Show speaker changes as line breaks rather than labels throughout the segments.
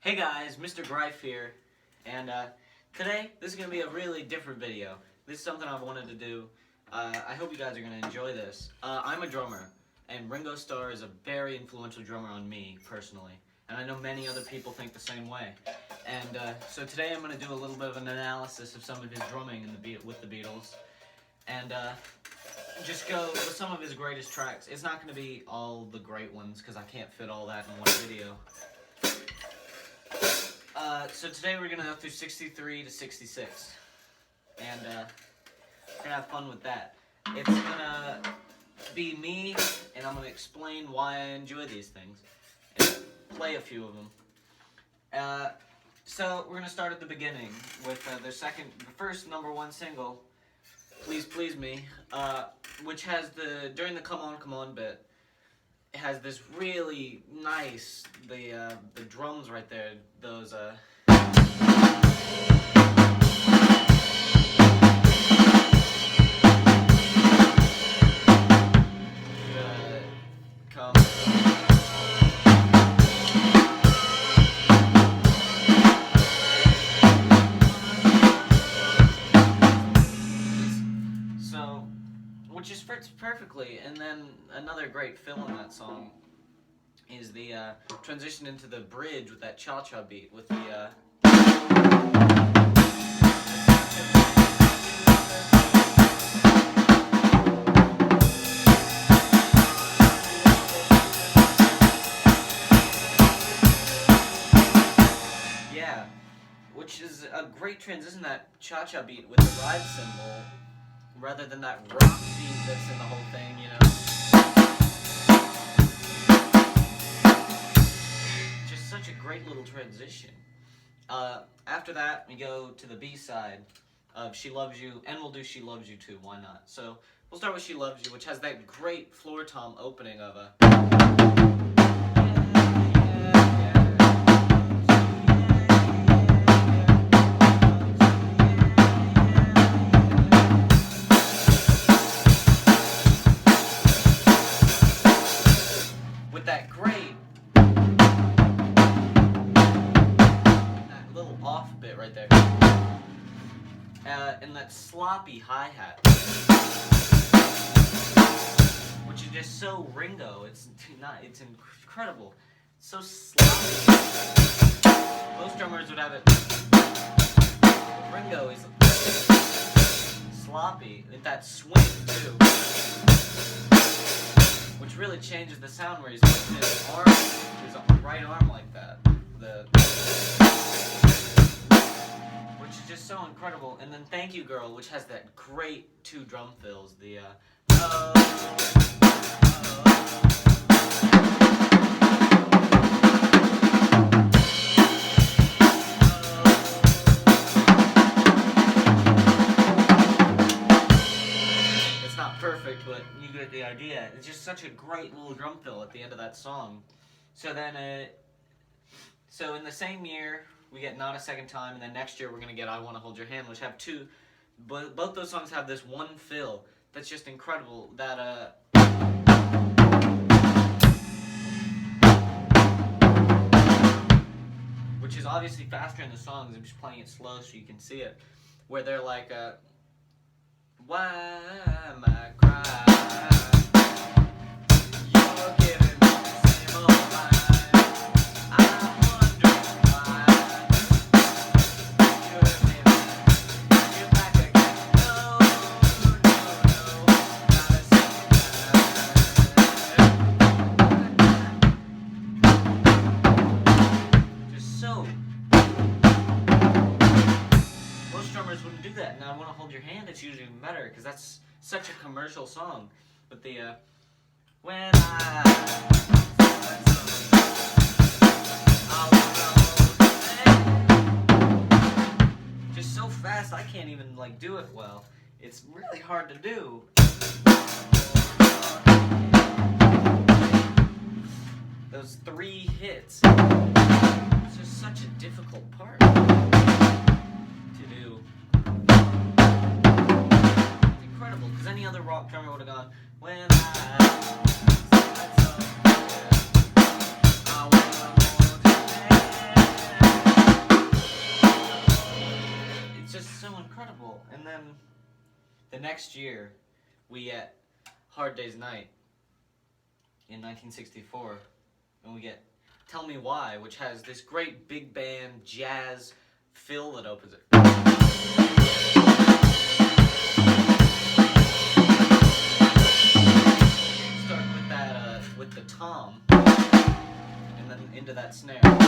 Hey guys, Mr. Greif here, and today this is going to be a really different video. This is something I've wanted to do. I hope you guys are going to enjoy this. I'm a drummer, and Ringo Starr is a very influential drummer on me, personally. And I know many other people think the same way. And so today I'm going to do a little bit of an analysis of some of his drumming with the Beatles. And just go with some of his greatest tracks. It's not going to be all the great ones, because I can't fit all that in one video. So today we're going to go through 63 to 66, and we're going to have fun with that. It's going to be me, and I'm going to explain why I enjoy these things, and play a few of them. So we're going to start at the beginning with the first #1 single, Please Please Me, which has during the Come On Come On bit, it has this really nice, the drums right there, those come. So, which just fits perfectly, and then another great fill in that song is the transition into the bridge with that cha-cha beat with the yeah, which is a great transition, that cha-cha beat with the ride cymbal rather than that rock beat that's in the whole thing, you know. Such a great little transition. After that, we go to the B-side of She Loves You, and we'll do She Loves You Too, why not? So, we'll start with She Loves You, which has that great floor tom opening of a... with that great off bit right there, and that sloppy hi-hat, which is just so Ringo. It's incredible. It's so sloppy. Most drummers would have it. Ringo is sloppy with that swing too, which really changes the sound where he's putting his arm, his right arm like that. Which is just so incredible. And then Thank You Girl, which has that great 2 drum fills, the it's not perfect, but you get the idea. It's just such a great little drum fill at the end of that song. So then so in the same year, we get Not a Second Time, and then next year we're going to get I Wanna Hold Your Hand, which have 2, but both those songs have this one fill that's just incredible, that, which is obviously faster in the songs. I'm just playing it slow so you can see it, where they're like, why am I crying? You're giving me the same old line. Wouldn't do that, and I Wanna Hold Your Hand, it's usually even better, because that's such a commercial song. But the when I wanna hold your hand, just so fast I can't even like do it well. It's really hard to do. Those 3 hits, it's just such a difficult part to do. It's incredible, because any other rock drummer would have gone, when I wanna hold your hand. so incredible. And then the next year, we get Hard Day's Night in 1964, and we get Tell Me Why, which has this great big band jazz fill that opens it. Starting with that, with the tom, and then into that snare, and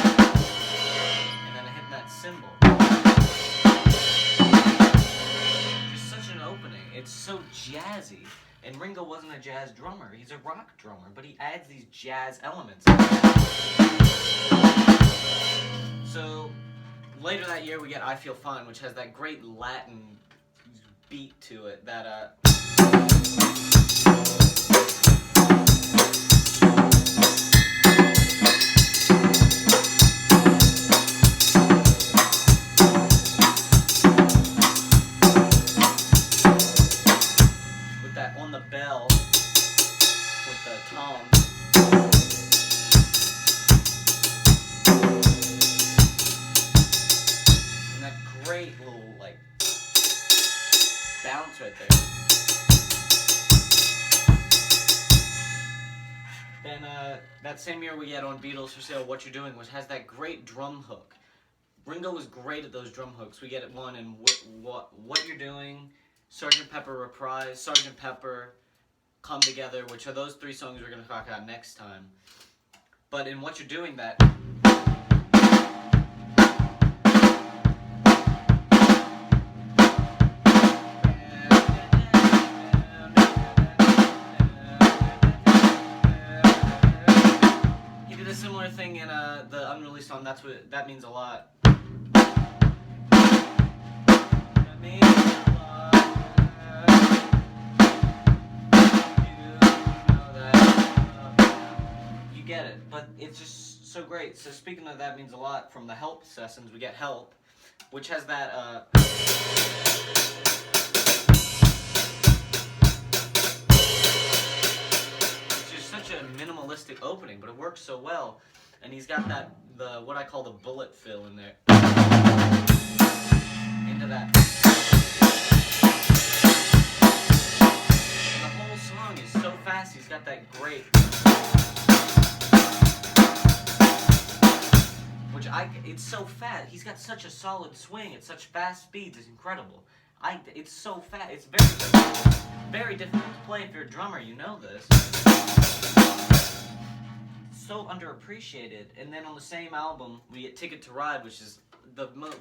then hitting that cymbal. Just such an opening. It's so jazzy. And Ringo wasn't a jazz drummer. He's a rock drummer, but he adds these jazz elements. So later that year we get I Feel Fine, which has that great Latin beat to it that on the bell with the tom. And that great little like bounce right there. Then that same year we get on Beatles for Sale What You're Doing, which has that great drum hook. Ringo was great at those drum hooks. We get one in What You're Doing, Sgt. Pepper Reprise, Sgt. Pepper, Come Together, which are those three songs we're going to talk about next time. But in What You're Doing, that he did a similar thing in the unreleased song, That Means a Lot. Get it, but it's just so great. So speaking of That Means a Lot, from the Help sessions we get Help, which has that it's just such a minimalistic opening, but it works so well. And he's got the what I call the bullet fill in there into that. And the whole song is so fast. He's got that great, it's so fast. He's got such a solid swing at such fast speeds. It's incredible. It's so fast. It's very difficult to play if you're a drummer. You know this. So underappreciated. And then on the same album, we get Ticket to Ride, which is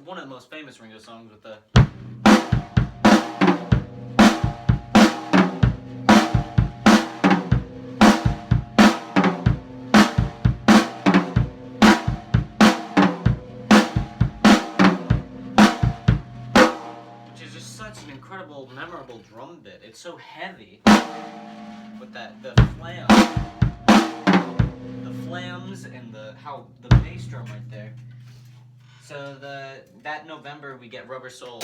one of the most famous Ringo songs with the. Such an incredible, memorable drum bit. It's so heavy with the flams and how the bass drum right there. So that November we get Rubber Soul,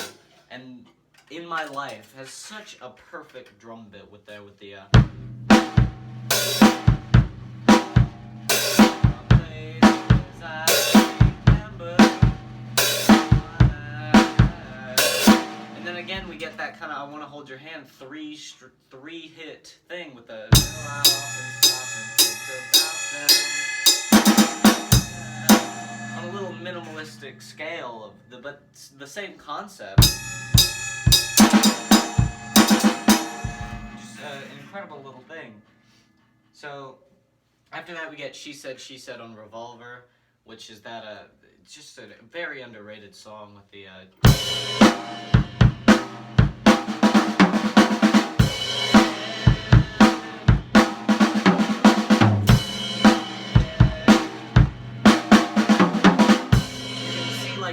and In My Life has such a perfect drum bit with the again, we get that kind of I Want to Hold Your Hand three hit thing with the on a little minimalistic scale but the same concept. Just an incredible little thing. So after that, we get She Said on Revolver, which is it's just a very underrated song with the.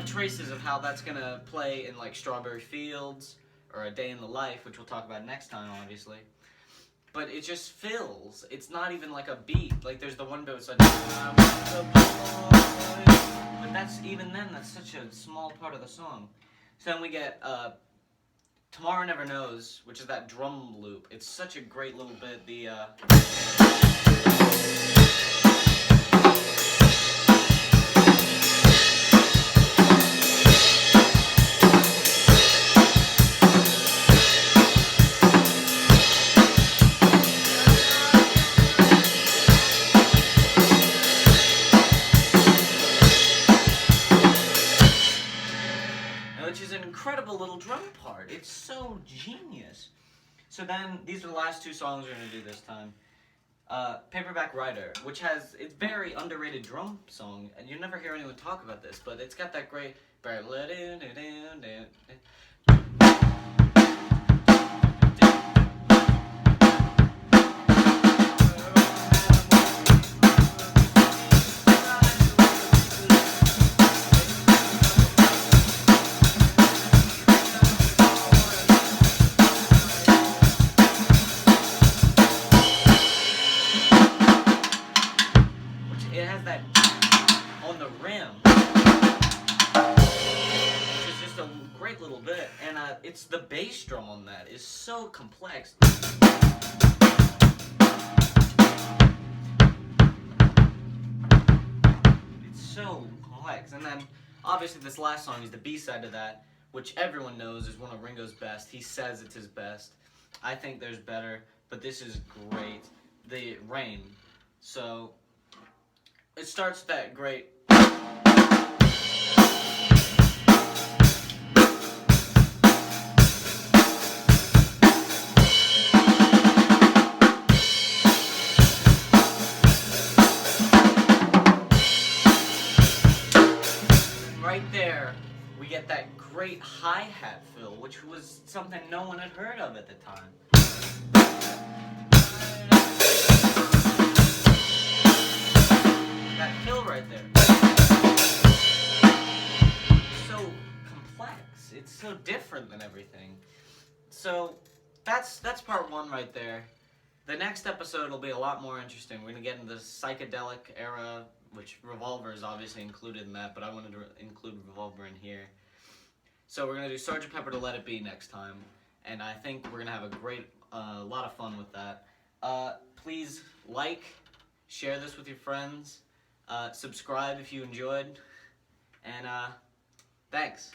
Traces of how that's gonna play in like Strawberry Fields or A Day in the Life, which we'll talk about next time, obviously. But it just fills. It's not even like a beat. Like there's the one bit it's like, but that's that's such a small part of the song. So then we get Tomorrow Never Knows, which is that drum loop. It's such a great little bit. incredible little drum part. It's so genius. So then, these are the last two songs we're going to do this time. Paperback Writer, which has, it's very underrated drum song, and you never hear anyone talk about this, but it's got that great... It has that on the rim, which is just a great little bit, and it's the bass drum on that is so complex. It's so complex, and then obviously this last song is the B-side of that, which everyone knows is one of Ringo's best. He says it's his best. I think there's better, but this is great. The Rain. So it starts with that great. Right there, we get that great hi-hat fill, which was something no one had heard of at the time. That fill right there. It's so complex. It's so different than everything. So that's part one right there. The next episode will be a lot more interesting. We're going to get into the psychedelic era, which Revolver is obviously included in that, but I wanted to include Revolver in here. So we're going to do Sgt. Pepper to Let It Be next time, and I think we're going to have a great, lot of fun with that. Please like, share this with your friends, subscribe if you enjoyed, and thanks.